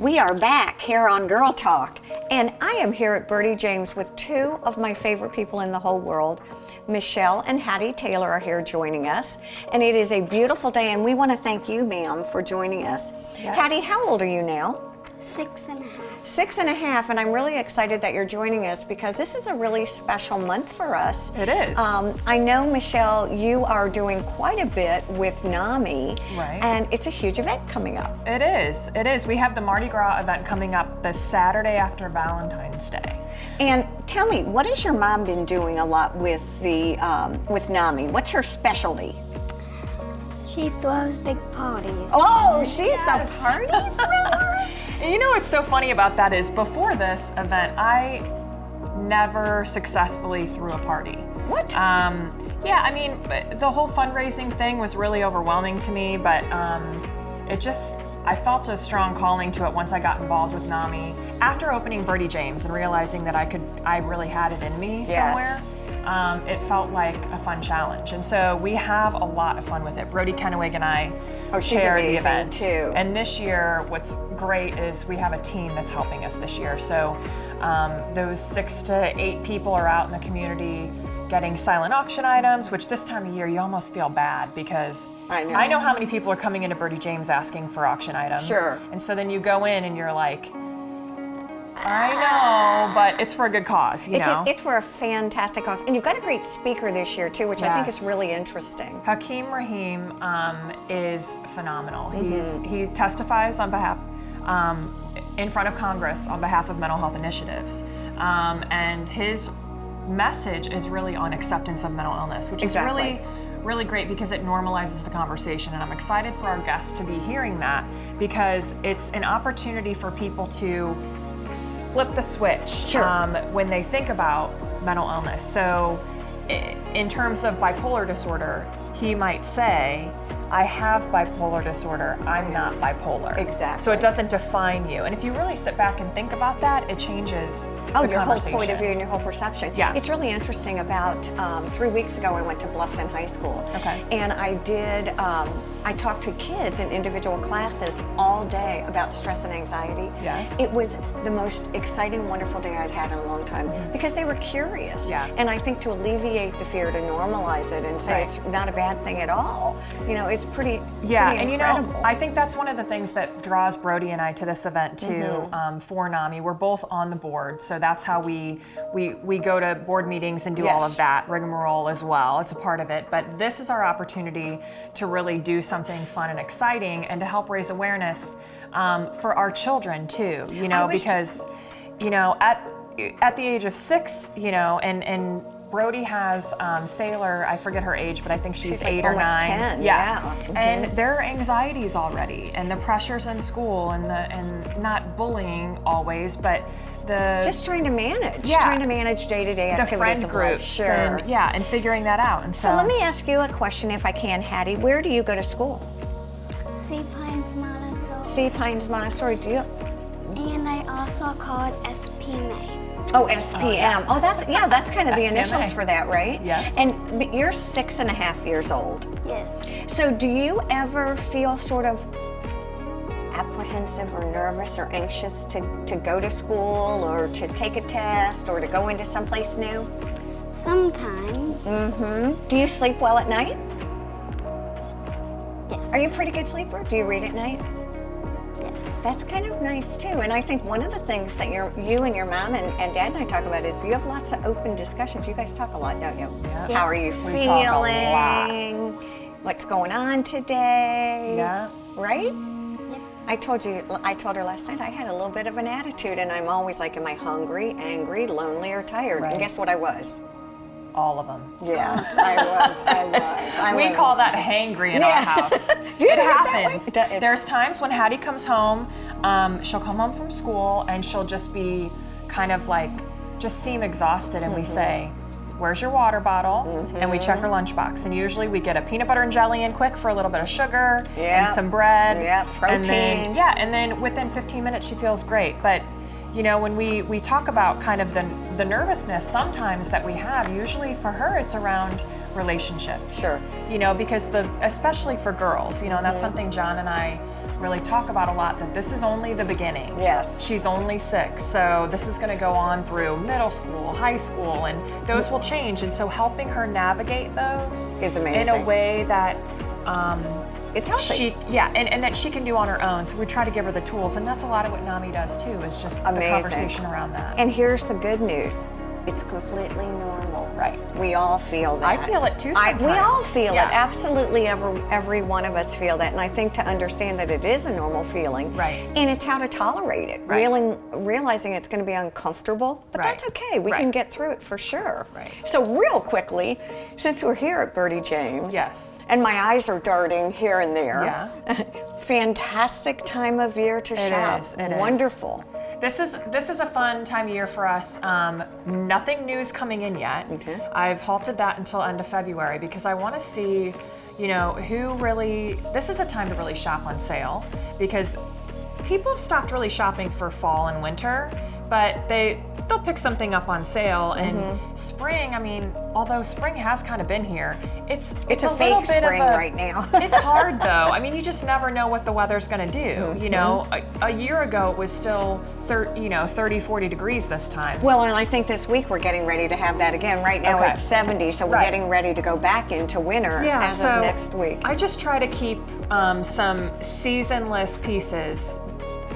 We are back here on Girl Talk, and I am here at Birdie James with two of my favorite people in the whole world. Michelle and Hattie Taylor are here joining us, and it is a beautiful day, and we want to thank you, ma'am, for joining us. Yes. Hattie, how old are you now? 6.5. 6.5, and I'm really excited that you're joining us because this is a really special month for us. It is. I know, Michelle, you are doing quite a bit with NAMI, Right. and it's a huge event coming up. It is. It is. We have the Mardi Gras event coming up the Saturday after Valentine's Day. And tell me, what has your mom been doing a lot with the with NAMI? What's her specialty? She throws big parties. Oh, she's Yes. the party thrower. And you know what's so funny about that is before this event, I never successfully threw a party. What? Yeah, I mean, the whole fundraising thing was really overwhelming to me, but I felt a strong calling to it once I got involved with NAMI. After opening Birdie James and realizing that I really had it in me somewhere, it felt like a fun challenge. And so we have a lot of fun with it. Brody Kennewick and I chair the event too. And this year, what's great is we have a team that's helping us this year. So those 6 to 8 people are out in the community getting silent auction items, which this time of year you almost feel bad because I know how many people are coming into Birdie James asking for auction items. Sure. And so then you go in and you're like, I know, but it's for a good cause, you know? It's for a fantastic cause. And you've got a great speaker this year, too, which I think is Yes. really interesting. Hakeem Rahim is phenomenal. He testifies on behalf, in front of Congress on behalf of mental health initiatives. And his message is really on acceptance of mental illness, which is really great because it normalizes the conversation. And I'm excited for our guests to be hearing that because it's an opportunity for people to flip the switch when they think about mental illness. So in terms of bipolar disorder, he might say, I have bipolar disorder, I'm not bipolar. Exactly. So it doesn't define you. And if you really sit back and think about that, it changes the your whole conversation. point of view and your whole perception. Yeah. It's really interesting. About 3 weeks ago, I went to Bluffton High School. Okay. And I talked to kids in individual classes all day about stress and anxiety. Yes. It was the most exciting, wonderful day I'd had in a long time because they were curious. Yeah. And I think to alleviate the fear, to normalize it and say Right. it's not a bad thing at all, it's pretty And incredible. I think that's one of the things that draws Brody and I to this event too. For NAMI, we're both on the board, so that's how we go to board meetings and do all of that rigmarole as well. It's a part of it, but this is our opportunity to really do something fun and exciting and to help raise awareness for our children too. Because at the age of 6, and Brody has Sailor, I forget her age, but I think she's like 8 or 9. almost 10, And there are anxieties already, and the pressures in school, and not bullying always, but just trying to manage day-to-day the activities friend of life. groups, Sure. and figuring that out. And So let me ask you a question, if I can, Hattie. Where do you go to school? Sea Pines Montessori. Sea Pines Montessori. Do you? And I also called SPMA. Oh, SPM. Oh, that's kind of the SPMA. initials for that, right? Yeah. And you're 6.5 years old. Yes. So do you ever feel sort of apprehensive or nervous or anxious to go to school or to take a test or to go into someplace new? Sometimes. Do you sleep well at night? Yes. Are you a pretty good sleeper? Do you read at night? Yes. That's kind of nice too. And I think one of the things that you and your mom and dad and I talk about is you have lots of open discussions. You guys talk a lot, don't you? Yeah. How are you We talk a lot. feeling? What's going on today? Yeah. Right? Yep. I told her last night I had a little bit of an attitude, and I'm always like, am I hungry, angry, lonely, or tired? Right. And guess what I was? all of them. Yes, I was. We call that hangry in our house. Do you It do it that happens. way? There's times when Hattie comes home, she'll come home from school and she'll just be kind of like, just seem exhausted, and we say, where's your water bottle? And we check her lunchbox, and usually we get a peanut butter and jelly in quick for a little bit of sugar and some bread. Protein. And then within 15 minutes she feels great. But you know, when we talk about kind of the nervousness sometimes that we have, usually for her it's around relationships. Sure. You know, because especially for girls, you know, and that's something John and I really talk about a lot, that this is only the beginning. Yes. She's only 6, so this is going to go on through middle school, high school, and those will change. And so helping her navigate those is amazing. in a way that it's healthy. And that she can do on her own. So we try to give her the tools, and that's a lot of what NAMI does too, is just the conversation around that. And here's the good news. It's completely normal. Right. We all feel that. I feel it too sometimes. We all feel it. Absolutely, every one of us feel that. And I think to understand that it is a normal feeling. Right. And it's how to tolerate it. Right. Realizing it's going to be uncomfortable, but that's okay. We can get through it for sure. Right. So real quickly, since we're here at Birdie James. Yes. And my eyes are darting here and there. Yeah. Fantastic time of year to shop. It is. Wonderful. This is a fun time of year for us. Nothing new's coming in yet. Okay. I've halted that until end of February because I want to see, you know, this is a time to really shop on sale, because people have stopped really shopping for fall and winter, but they'll pick something up on sale. And spring, I mean, although spring has kind of been here, it's a fake spring right now. It's hard though. I mean, you just never know what the weather's going to do. You know, a year ago it was still 30, 40 degrees this time. Well, and I think this week we're getting ready to have that again. Right now it's 70, so we're getting ready to go back into winter as of next week. I just try to keep some seasonless pieces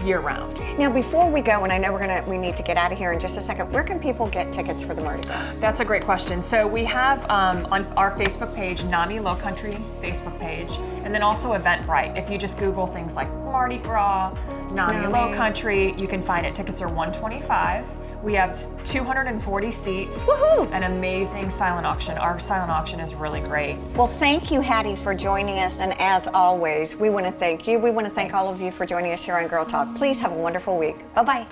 year-round. Now, before we go, and I know we need to get out of here in just a second, where can people get tickets for the Mardi Gras? That's a great question. So we have on our Facebook page, NAMI Low Country Facebook page, and then also Eventbrite. If you just Google things like Mardi Gras, NAMI Low Country, you can find it. Tickets are $125. We have 240 seats. Woohoo! An amazing silent auction. Our silent auction is really great. Well, thank you, Hattie, for joining us. And as always, we want to thank you. We want to thank all of you for joining us here on Girl Talk. Please have a wonderful week. Bye-bye.